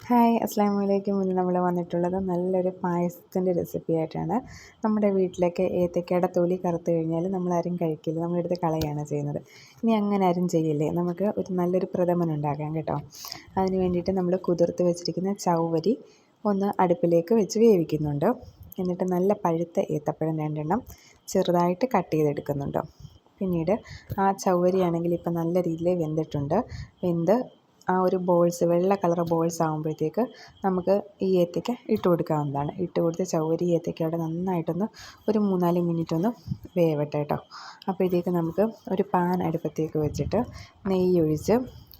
Hi അസ്സാം വലൈക്കും. ഇന്ന് നമ്മൾ വന്നിട്ടുള്ളത് നല്ലൊരു പായസത്തിൻ്റെ റെസിപ്പി ആയിട്ടാണ്. നമ്മുടെ വീട്ടിലേക്ക് ഏത്തക്കയുടെ തൊലി കറുത്ത് കഴിഞ്ഞാൽ നമ്മളാരും കഴിക്കില്ല, നമ്മളെടുത്ത് കളയാണ് ചെയ്യുന്നത്. ഇനി അങ്ങനെ ആരും ചെയ്യില്ലേ, നമുക്ക് ഒരു നല്ലൊരു പ്രഥമൻ ഉണ്ടാക്കാം കേട്ടോ. അതിന് വേണ്ടിയിട്ട് നമ്മൾ കുതിർത്ത് വെച്ചിരിക്കുന്ന ചവ്വരി ഒന്ന് അടുപ്പിലേക്ക് വെച്ച് വേവിക്കുന്നുണ്ട്. എന്നിട്ട് നല്ല പഴുത്ത ഏത്തപ്പഴം 2 ചെറുതായിട്ട് കട്ട് ചെയ്തെടുക്കുന്നുണ്ട്. പിന്നീട് ആ ചവ്വരിയാണെങ്കിൽ ഇപ്പം നല്ല രീതിയിൽ വെന്ത് ആ ഒരു ബോൾസ് വെള്ള കളർ ബോൾസ് ആകുമ്പോഴത്തേക്ക് നമുക്ക് ഈ ഏത്തയ്ക്ക ഇട്ട് കൊടുക്കാവുന്നതാണ്. ഇട്ട് കൊടുത്ത് ചവ്വരി ഏത്തയ്ക്കയോടെ നന്നായിട്ടൊന്ന് ഒരു 3-4 മിനിറ്റ് ഒന്ന് വേവട്ടെ കേട്ടോ. അപ്പോഴത്തേക്ക് നമുക്ക് ഒരു പാൻ അടുപ്പത്തേക്ക് വെച്ചിട്ട് നെയ്യ് ഒഴിച്ച്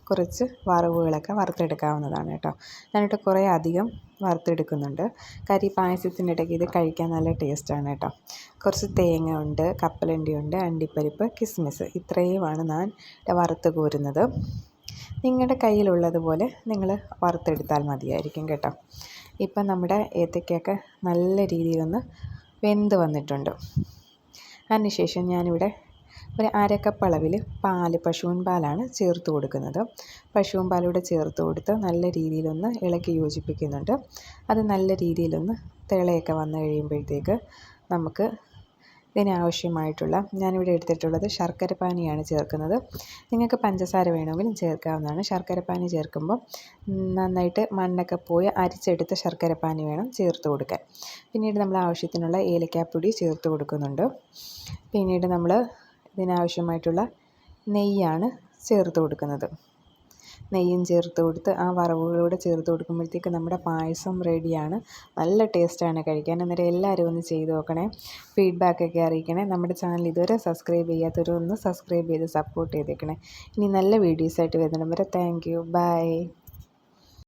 കുറച്ച് വറവുകളൊക്കെ വറുത്തെടുക്കാവുന്നതാണ് കേട്ടോ. ഞാനിട്ട് കുറേ അധികം വറുത്തെടുക്കുന്നുണ്ട്. കരി പായസത്തിൻ്റെ ഇടയ്ക്ക് ഇത് കഴിക്കാൻ നല്ല ടേസ്റ്റാണ് കേട്ടോ. കുറച്ച് തേങ്ങ ഉണ്ട്, കപ്പലണ്ടി ഉണ്ട്, അണ്ടിപ്പരിപ്പ്, കിസ്മിസ്, ഇത്രയുമാണ് ഞാൻ വറുത്ത് കോരുന്നത്. നിങ്ങളുടെ കയ്യിലുള്ളതുപോലെ നിങ്ങൾ വറുത്തെടുത്താൽ മതിയായിരിക്കും കേട്ടോ. ഇപ്പം നമ്മുടെ ഏത്തയ്ക്കയൊക്കെ നല്ല രീതിയിലൊന്ന് വെന്ത് വന്നിട്ടുണ്ട്. അതിനുശേഷം ഞാനിവിടെ ഒരു 1/2 കപ്പ് അളവിൽ പശുവിൻ പാലാണ് ചേർത്ത് കൊടുക്കുന്നത്. പശുവിൻ പാലൂടെ ചേർത്ത് കൊടുത്ത് നല്ല രീതിയിലൊന്ന് ഇളക്കി യോജിപ്പിക്കുന്നുണ്ട്. അത് നല്ല രീതിയിലൊന്ന് തിളയൊക്കെ വന്നു കഴിയുമ്പോഴത്തേക്ക് നമുക്ക് ഇതിനാവശ്യമായിട്ടുള്ള ഞാനിവിടെ എടുത്തിട്ടുള്ളത് ശർക്കരപ്പാനിയാണ് ചേർക്കുന്നത്. നിങ്ങൾക്ക് പഞ്ചസാര വേണമെങ്കിലും ചേർക്കാവുന്നതാണ്. ശർക്കരപ്പാനി ചേർക്കുമ്പോൾ നന്നായിട്ട് മണ്ണൊക്കെ പോയി അരിച്ചെടുത്ത ശർക്കരപ്പാനി വേണം ചേർത്ത് കൊടുക്കാൻ. പിന്നീട് നമ്മൾ ആവശ്യത്തിനുള്ള ഏലക്കാപ്പൊടി ചേർത്ത് കൊടുക്കുന്നുണ്ട്. പിന്നീട് നമ്മൾ ഇതിനാവശ്യമായിട്ടുള്ള നെയ്യാണ് ചേർത്ത് കൊടുക്കുന്നത്. നെയ്യും ചേർത്ത് കൊടുത്ത് ആ വറവുകളൂടെ ചേർത്ത് കൊടുക്കുമ്പോഴത്തേക്ക് നമ്മുടെ പായസം റെഡിയാണ്. നല്ല ടേസ്റ്റാണ് കഴിക്കാൻ. അന്നേരം എല്ലാവരും ഒന്ന് ചെയ്ത് നോക്കണേ, ഫീഡ്ബാക്കൊക്കെ അറിയിക്കണേ. നമ്മുടെ ചാനൽ ഇതുവരെ സബ്സ്ക്രൈബ് ചെയ്യാത്തവരൊന്ന് സബ്സ്ക്രൈബ് ചെയ്ത് സപ്പോർട്ട് ചെയ്തേക്കണേ. ഇനി നല്ല വീഡിയോസായിട്ട് വരുന്നിടം വരെ താങ്ക് യു, ബൈ.